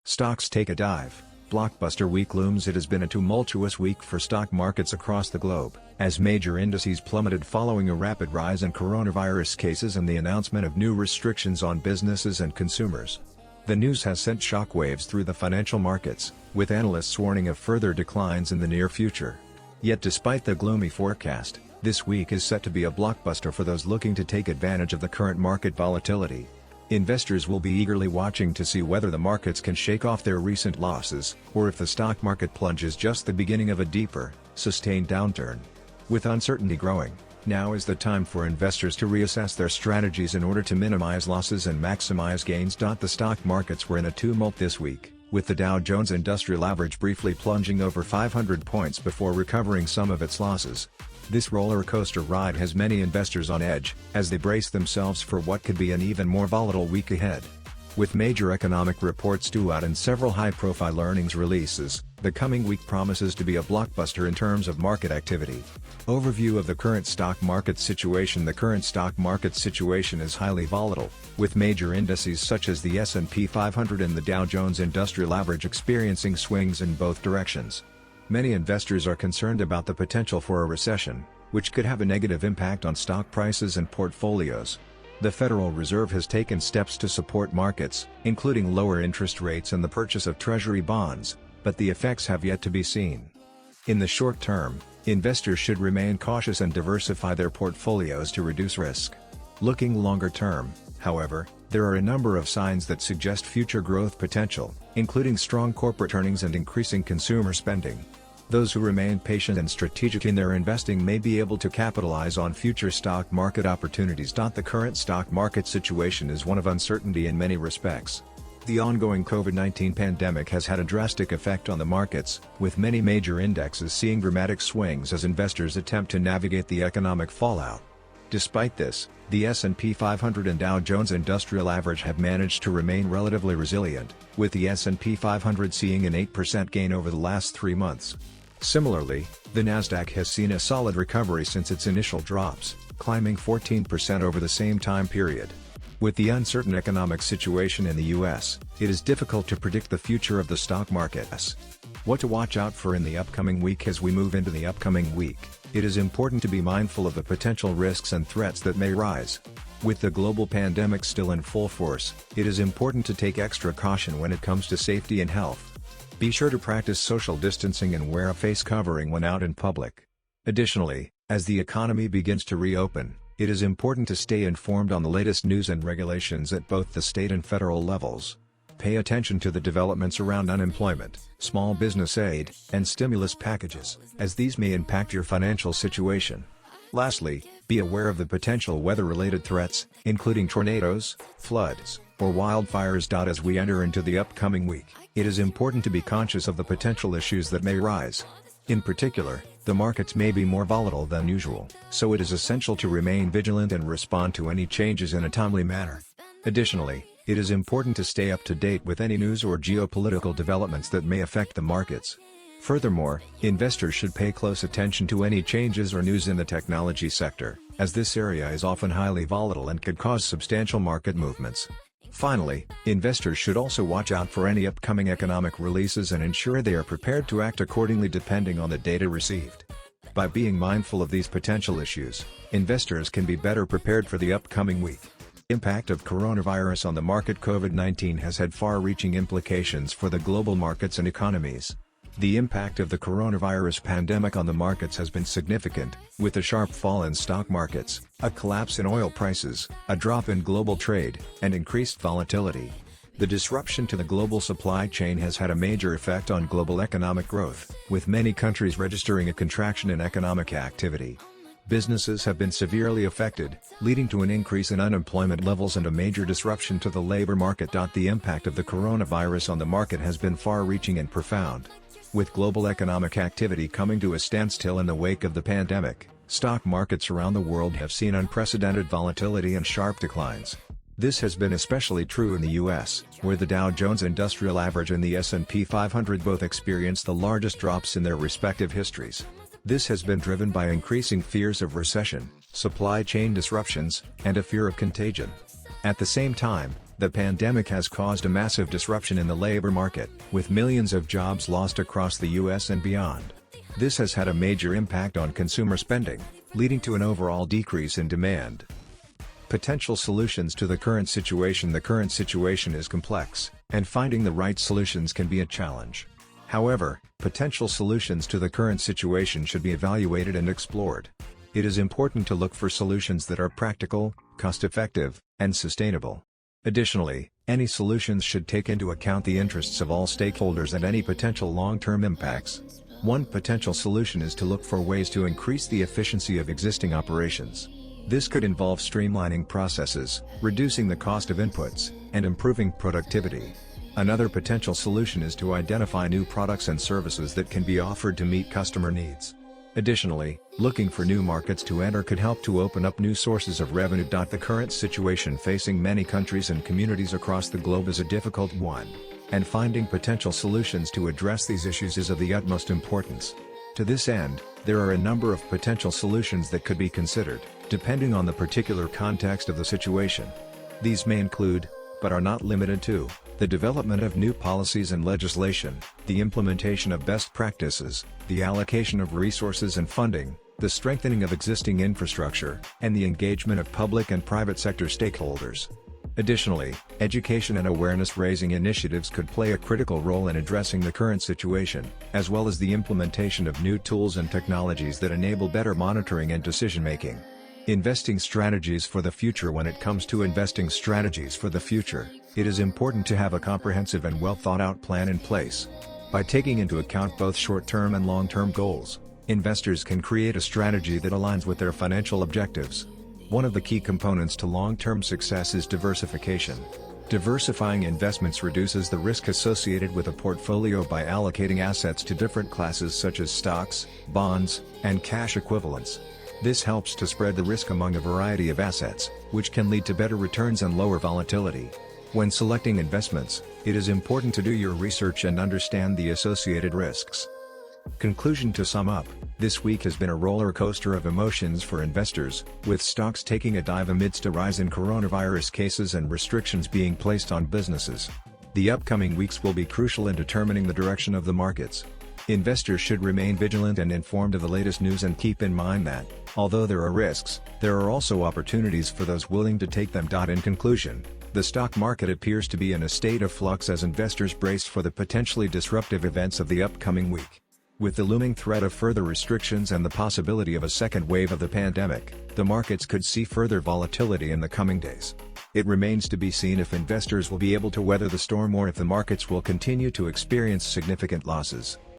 Stocks take a dive. Blockbuster week looms. It has been a tumultuous week for stock markets across the globe, as major indices plummeted following a rapid rise in coronavirus cases and the announcement of new restrictions on businesses and consumers. The news has sent shockwaves through the financial markets, with analysts warning of further declines in the near future. Yet despite the gloomy forecast, this week is set to be a blockbuster for those looking to take advantage of the current market volatility. Investors will be eagerly watching to see whether the markets can shake off their recent losses, or if the stock market plunge is just the beginning of a deeper, sustained downturn. With uncertainty growing, now is the time for investors to reassess their strategies in order to minimize losses and maximize gains. The stock markets were in a tumult this week, with the Dow Jones Industrial Average briefly plunging over 500 points before recovering some of its losses. This roller coaster ride has many investors on edge, as they brace themselves for what could be an even more volatile week ahead. With major economic reports due out and several high-profile earnings releases, the coming week promises to be a blockbuster in terms of market activity. Overview of the current stock market situation. The current stock market situation is highly volatile, with major indices such as the S&P 500 and the Dow Jones Industrial Average experiencing swings in both directions. Many investors are concerned about the potential for a recession, which could have a negative impact on stock prices and portfolios. The Federal Reserve has taken steps to support markets, including lower interest rates and the purchase of Treasury bonds, but the effects have yet to be seen. In the short term, investors should remain cautious and diversify their portfolios to reduce risk. Looking longer term, however, there are a number of signs that suggest future growth potential, including strong corporate earnings and increasing consumer spending. Those who remain patient and strategic in their investing may be able to capitalize on future stock market opportunities. The current stock market situation is one of uncertainty in many respects. The ongoing COVID-19 pandemic has had a drastic effect on the markets, with many major indexes seeing dramatic swings as investors attempt to navigate the economic fallout. Despite this, the S&P 500 and Dow Jones Industrial Average have managed to remain relatively resilient, with the S&P 500 seeing an 8% gain over the last 3 months. Similarly, the Nasdaq has seen a solid recovery since its initial drops, climbing 14% over the same time period. With the uncertain economic situation in the US, it is difficult to predict the future of the stock market. What to watch out for in the upcoming week. As we move into the upcoming week, it is important to be mindful of the potential risks and threats that may rise. With the global pandemic still in full force, it is important to take extra caution when it comes to safety and health. Be sure to practice social distancing and wear a face covering when out in public. Additionally, as the economy begins to reopen, it is important to stay informed on the latest news and regulations at both the state and federal levels. Pay attention to the developments around unemployment, small business aid, and stimulus packages, as these may impact your financial situation. Lastly, be aware of the potential weather-related threats, including tornadoes, floods, or wildfires. As we enter into the upcoming week, it is important to be conscious of the potential issues that may rise. In particular, the markets may be more volatile than usual, so it is essential to remain vigilant and respond to any changes in a timely manner. Additionally, it is important to stay up to date with any news or geopolitical developments that may affect the markets. Furthermore, investors should pay close attention to any changes or news in the technology sector, as this area is often highly volatile and could cause substantial market movements. Finally, investors should also watch out for any upcoming economic releases and ensure they are prepared to act accordingly depending on the data received. By being mindful of these potential issues, investors can be better prepared for the upcoming week. Impact of coronavirus on the market. COVID-19 has had far-reaching implications for the global markets and economies. The impact of the coronavirus pandemic on the markets has been significant, with a sharp fall in stock markets, a collapse in oil prices, a drop in global trade, and increased volatility. The disruption to the global supply chain has had a major effect on global economic growth, with many countries registering a contraction in economic activity. Businesses have been severely affected, leading to an increase in unemployment levels and a major disruption to the labor market. The impact of the coronavirus on the market has been far-reaching and profound. With global economic activity coming to a standstill in the wake of the pandemic, stock markets around the world have seen unprecedented volatility and sharp declines. This has been especially true in the US, where the Dow Jones Industrial Average and the S&P 500 both experienced the largest drops in their respective histories. This has been driven by increasing fears of recession, supply chain disruptions, and a fear of contagion. At the same time, The pandemic has caused a massive disruption in the labor market, with millions of jobs lost across the US and beyond. This has had a major impact on consumer spending, leading to an overall decrease in demand. Potential solutions to the current situation. The current situation is complex, and finding the right solutions can be a challenge. However, potential solutions to the current situation should be evaluated and explored. It is important to look for solutions that are practical, cost-effective, and sustainable. Additionally, any solutions should take into account the interests of all stakeholders and any potential long-term impacts. One potential solution is to look for ways to increase the efficiency of existing operations. This could involve streamlining processes, reducing the cost of inputs, and improving productivity. Another potential solution is to identify new products and services that can be offered to meet customer needs. Additionally, looking for new markets to enter could help to open up new sources of revenue. The current situation facing many countries and communities across the globe is a difficult one, and finding potential solutions to address these issues is of the utmost importance. To this end, there are a number of potential solutions that could be considered, depending on the particular context of the situation. These may include, but are not limited to, the development of new policies and legislation, the implementation of best practices, the allocation of resources and funding, the strengthening of existing infrastructure, and the engagement of public and private sector stakeholders. Additionally, education and awareness-raising initiatives could play a critical role in addressing the current situation, as well as the implementation of new tools and technologies that enable better monitoring and decision-making. Investing strategies for the future. When it comes to investing strategies for the future, it is important to have a comprehensive and well-thought-out plan in place. By taking into account both short-term and long-term goals, investors can create a strategy that aligns with their financial objectives. One of the key components to long-term success is diversification. Diversifying investments reduces the risk associated with a portfolio by allocating assets to different classes such as stocks, bonds, and cash equivalents. This helps to spread the risk among a variety of assets, which can lead to better returns and lower volatility. When selecting investments, it is important to do your research and understand the associated risks. Conclusion. To sum up, this week has been a roller coaster of emotions for investors, with stocks taking a dive amidst a rise in coronavirus cases and restrictions being placed on businesses. The upcoming weeks will be crucial in determining the direction of the markets. Investors should remain vigilant and informed of the latest news and keep in mind that, although there are risks, there are also opportunities for those willing to take them. In conclusion, the stock market appears to be in a state of flux as investors brace for the potentially disruptive events of the upcoming week. With the looming threat of further restrictions and the possibility of a second wave of the pandemic, the markets could see further volatility in the coming days. It remains to be seen if investors will be able to weather the storm or if the markets will continue to experience significant losses.